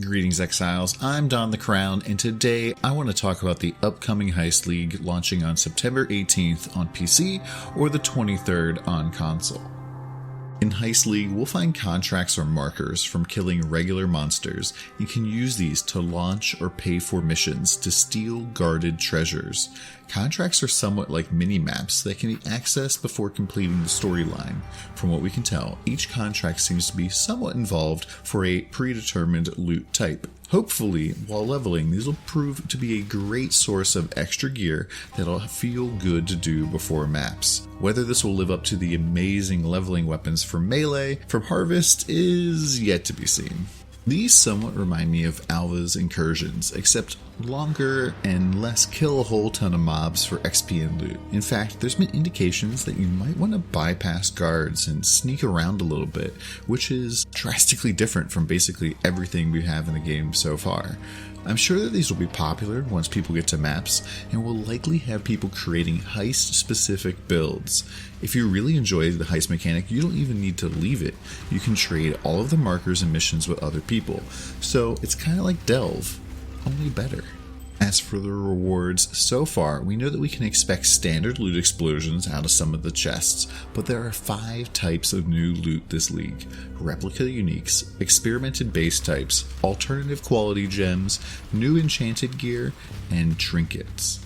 Greetings Exiles, I'm DonTheCrown, and today I want to talk about the upcoming Heist League launching on September 18th on PC or the 23rd on console. In Heist League, we'll find contracts or markers from killing regular monsters and can use these to launch or pay for missions to steal guarded treasures. Contracts are somewhat like mini-maps that can be accessed before completing the storyline. From what we can tell, each contract seems to be somewhat involved for a predetermined loot type. Hopefully, while leveling, these will prove to be a great source of extra gear that'll feel good to do before maps. Whether this will live up to the amazing leveling weapons from Melee from Harvest is yet to be seen. These somewhat remind me of Alva's incursions, except longer and less kill a whole ton of mobs for XP and loot. In fact, there's been indications that you might want to bypass guards and sneak around a little bit, which is drastically different from basically everything we have in the game so far. I'm sure that these will be popular once people get to maps, and will likely have people creating heist-specific builds. If you really enjoy the heist mechanic, you don't even need to leave it. You can trade all of the markers and missions with other people, so it's kind of like Delve, only better. As for the rewards, so far we know that we can expect standard loot explosions out of some of the chests, but there are 5 types of new loot this league: replica uniques, experimented base types, alternative quality gems, new enchanted gear, and trinkets.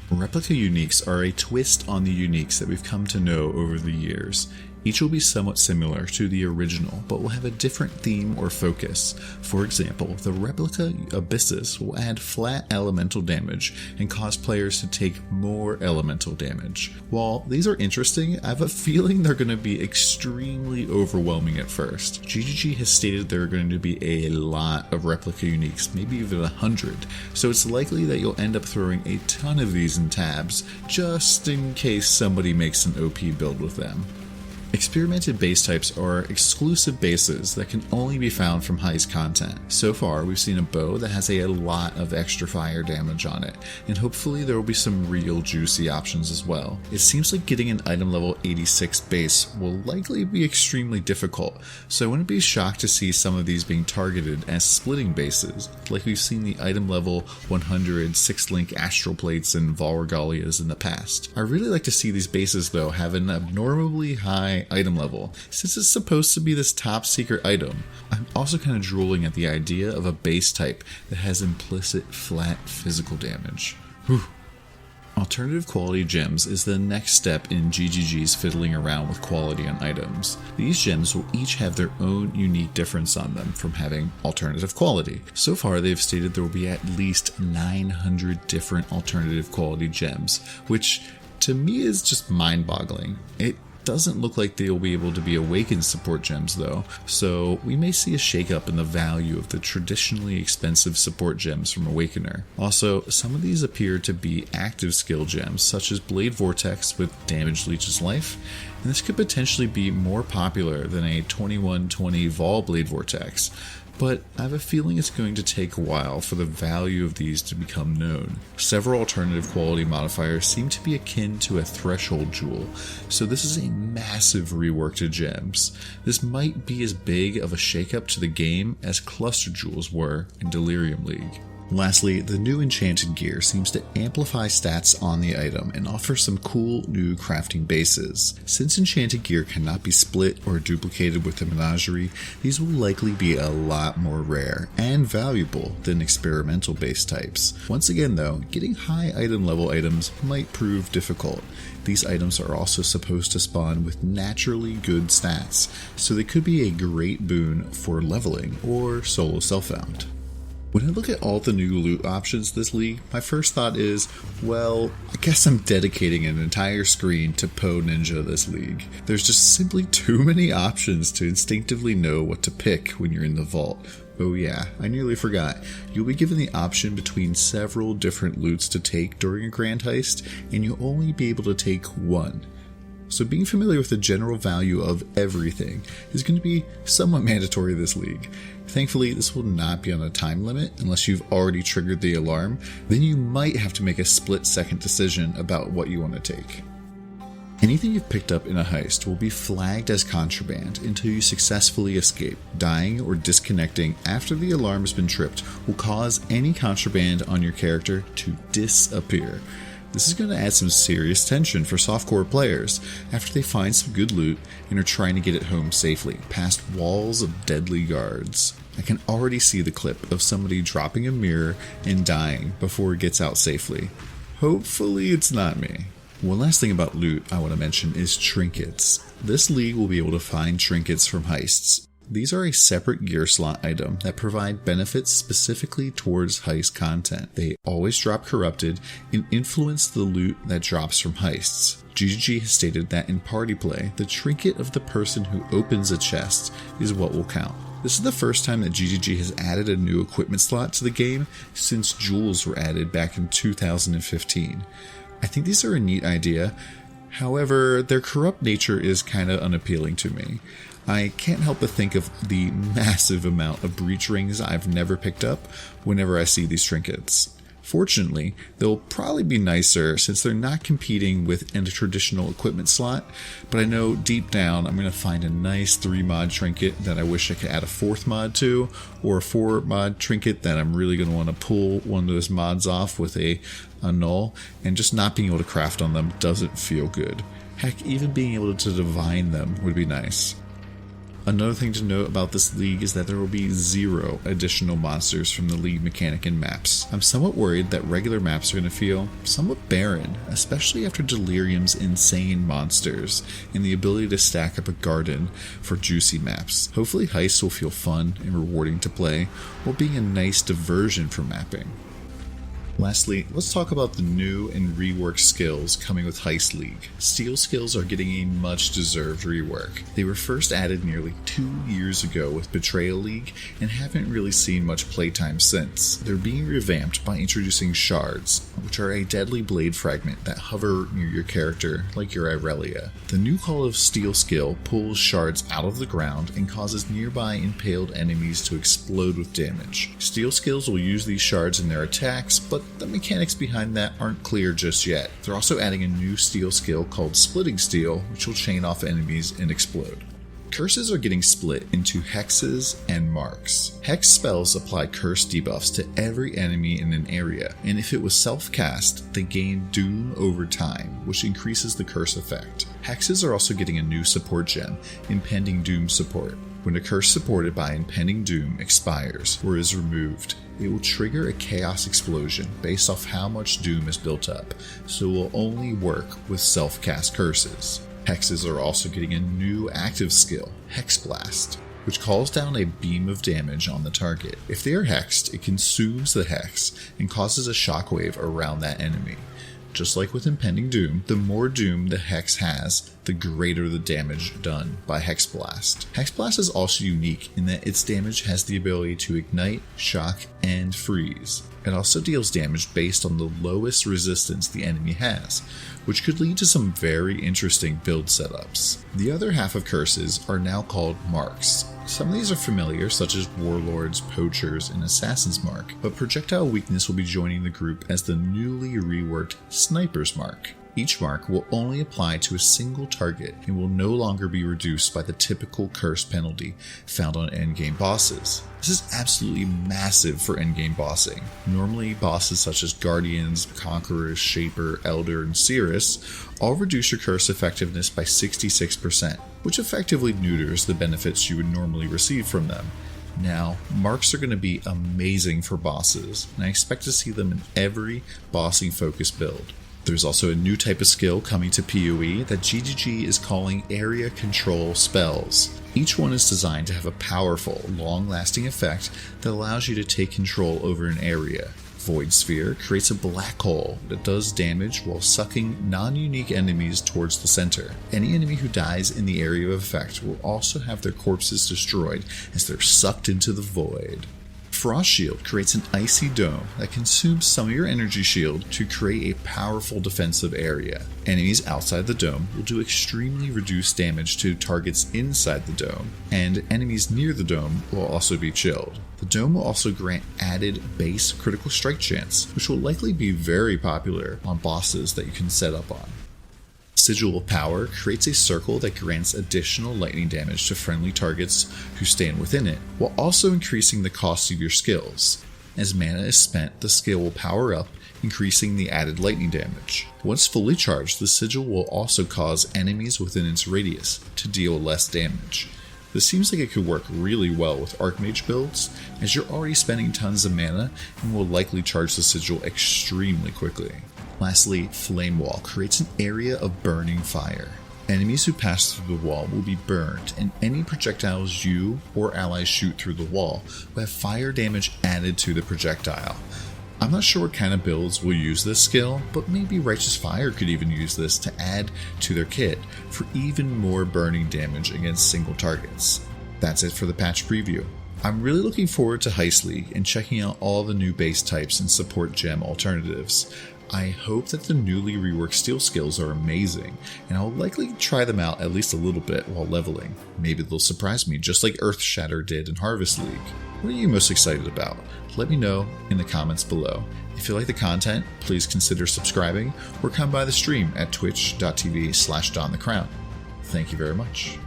Replica uniques are a twist on the uniques that we've come to know over the years. Each will be somewhat similar to the original, but will have a different theme or focus. For example, the replica abysses will add flat elemental damage and cause players to take more elemental damage. While these are interesting, I have a feeling they're going to be extremely overwhelming at first. GGG has stated there are going to be a lot of replica uniques, maybe even 100, so it's likely that you'll end up throwing a ton of these in tabs, just in case somebody makes an OP build with them. Experimented base types are exclusive bases that can only be found from Heist content. So far, we've seen a bow that has a lot of extra fire damage on it, and hopefully there will be some real juicy options as well. It seems like getting an item level 86 base will likely be extremely difficult, so I wouldn't be shocked to see some of these being targeted as splitting bases, like we've seen the item level 100 6-link astral plates and Valregalias in the past. I really like to see these bases though have an abnormally high item level, since it's supposed to be this top secret item. I'm also kind of drooling at the idea of a base type that has implicit flat physical damage. Whew. Alternative quality gems is the next step in GGG's fiddling around with quality on items. These gems will each have their own unique difference on them from having alternative quality. So far they've stated there will be at least 900 different alternative quality gems, which to me is just mind-boggling. It doesn't look like they'll be able to be awakened support gems though, so we may see a shakeup in the value of the traditionally expensive support gems from Awakener. Also, some of these appear to be active skill gems, such as Blade Vortex with Damage Leech's Life, and this could potentially be more popular than a 2120 Vol Blade Vortex. But I have a feeling it's going to take a while for the value of these to become known. Several alternative quality modifiers seem to be akin to a threshold jewel, so this is a massive rework to gems. This might be as big of a shakeup to the game as cluster jewels were in Delirium League. Lastly, the new enchanted gear seems to amplify stats on the item and offer some cool new crafting bases. Since enchanted gear cannot be split or duplicated with the menagerie, these will likely be a lot more rare and valuable than experimental base types. Once again though, getting high item level items might prove difficult. These items are also supposed to spawn with naturally good stats, so they could be a great boon for leveling or solo self-found. When I look at all the new loot options this league, my first thought is, well, I guess I'm dedicating an entire screen to Poe Ninja this league. There's just simply too many options to instinctively know what to pick when you're in the vault. Oh yeah, I nearly forgot. You'll be given the option between several different loots to take during a grand heist, and you'll only be able to take one. So being familiar with the general value of everything is going to be somewhat mandatory this league. Thankfully, this will not be on a time limit unless you've already triggered the alarm. Then you might have to make a split-second decision about what you want to take. Anything you've picked up in a heist will be flagged as contraband until you successfully escape. Dying or disconnecting after the alarm has been tripped will cause any contraband on your character to disappear. This is going to add some serious tension for softcore players after they find some good loot and are trying to get it home safely, past walls of deadly guards. I can already see the clip of somebody dropping a mirror and dying before it gets out safely. Hopefully it's not me. One last thing about loot I want to mention is trinkets. This league will be able to find trinkets from heists. These are a separate gear slot item that provide benefits specifically towards heist content. They always drop corrupted and influence the loot that drops from heists. GGG has stated that in party play, the trinket of the person who opens a chest is what will count. This is the first time that GGG has added a new equipment slot to the game since jewels were added back in 2015. I think these are a neat idea, however, their corrupt nature is kinda unappealing to me. I can't help but think of the massive amount of breach rings I've never picked up whenever I see these trinkets. Fortunately, they'll probably be nicer since they're not competing with a traditional equipment slot, but I know deep down I'm going to find a nice 3-mod trinket that I wish I could add a 4th mod to, or a 4-mod trinket that I'm really going to want to pull one of those mods off with a null, and just not being able to craft on them doesn't feel good. Heck, even being able to divine them would be nice. Another thing to note about this league is that there will be 0 additional monsters from the league mechanic and maps. I'm somewhat worried that regular maps are going to feel somewhat barren, especially after Delirium's insane monsters and the ability to stack up a garden for juicy maps. Hopefully heists will feel fun and rewarding to play, while being a nice diversion from mapping. Lastly, let's talk about the new and reworked skills coming with Heist League. Steel skills are getting a much deserved rework. They were first added nearly 2 years ago with Betrayal League and haven't really seen much playtime since. They're being revamped by introducing shards, which are a deadly blade fragment that hover near your character like your Irelia. The new Call of Steel skill pulls shards out of the ground and causes nearby impaled enemies to explode with damage. Steel skills will use these shards in their attacks, but the mechanics behind that aren't clear just yet. They're also adding a new steel skill called Splitting Steel, which will chain off enemies and explode. Curses are getting split into hexes and marks. Hex spells apply curse debuffs to every enemy in an area, and if it was self-cast, they gain Doom over time, which increases the curse effect. Hexes are also getting a new support gem, Impending Doom support. When a curse supported by Impending Doom expires or is removed, it will trigger a chaos explosion based off how much doom is built up, so it will only work with self-cast curses. Hexes are also getting a new active skill, Hex BLAST, which calls down a beam of damage on the target. If they are hexed, it consumes the hex and causes a shockwave around that enemy. Just like with Impending Doom, the more doom the hex has, the greater the damage done by Hex Blast. Hex Blast is also unique in that its damage has the ability to ignite, shock, and freeze. It also deals damage based on the lowest resistance the enemy has, which could lead to some very interesting build setups. The other half of curses are now called marks. Some of these are familiar, such as Warlords, Poachers, and Assassin's Mark, but Projectile Weakness will be joining the group as the newly reworked Sniper's Mark. Each mark will only apply to a single target and will no longer be reduced by the typical curse penalty found on endgame bosses. This is absolutely massive for endgame bossing. Normally, bosses such as Guardians, Conquerors, Shaper, Elder, and Cirrus all reduce your curse effectiveness by 66%, which effectively neuters the benefits you would normally receive from them. Now, marks are going to be amazing for bosses, and I expect to see them in every bossing-focused build. There's also a new type of skill coming to PoE that GGG is calling Area Control Spells. Each one is designed to have a powerful, long-lasting effect that allows you to take control over an area. Void Sphere creates a black hole that does damage while sucking non-unique enemies towards the center. Any enemy who dies in the area of effect will also have their corpses destroyed as they're sucked into the void. Frost Shield creates an icy dome that consumes some of your energy shield to create a powerful defensive area. Enemies outside the dome will do extremely reduced damage to targets inside the dome, and enemies near the dome will also be chilled. The dome will also grant added base critical strike chance, which will likely be very popular on bosses that you can set up on. Sigil of Power creates a circle that grants additional lightning damage to friendly targets who stand within it, while also increasing the cost of your skills. As mana is spent, the skill will power up, increasing the added lightning damage. Once fully charged, the Sigil will also cause enemies within its radius to deal less damage. This seems like it could work really well with Archmage builds, as you're already spending tons of mana and will likely charge the Sigil extremely quickly. Lastly, Flame Wall creates an area of burning fire. Enemies who pass through the wall will be burned, and any projectiles you or allies shoot through the wall will have fire damage added to the projectile. I'm not sure what kind of builds will use this skill, but maybe Righteous Fire could even use this to add to their kit for even more burning damage against single targets. That's it for the patch preview. I'm really looking forward to Heist League and checking out all the new base types and support gem alternatives. I hope that the newly reworked steel skills are amazing, and I'll likely try them out at least a little bit while leveling. Maybe they'll surprise me just like Earthshatter did in Harvest League. What are you most excited about? Let me know in the comments below. If you like the content, please consider subscribing or come by the stream at twitch.tv/DonTheCrown. Thank you very much.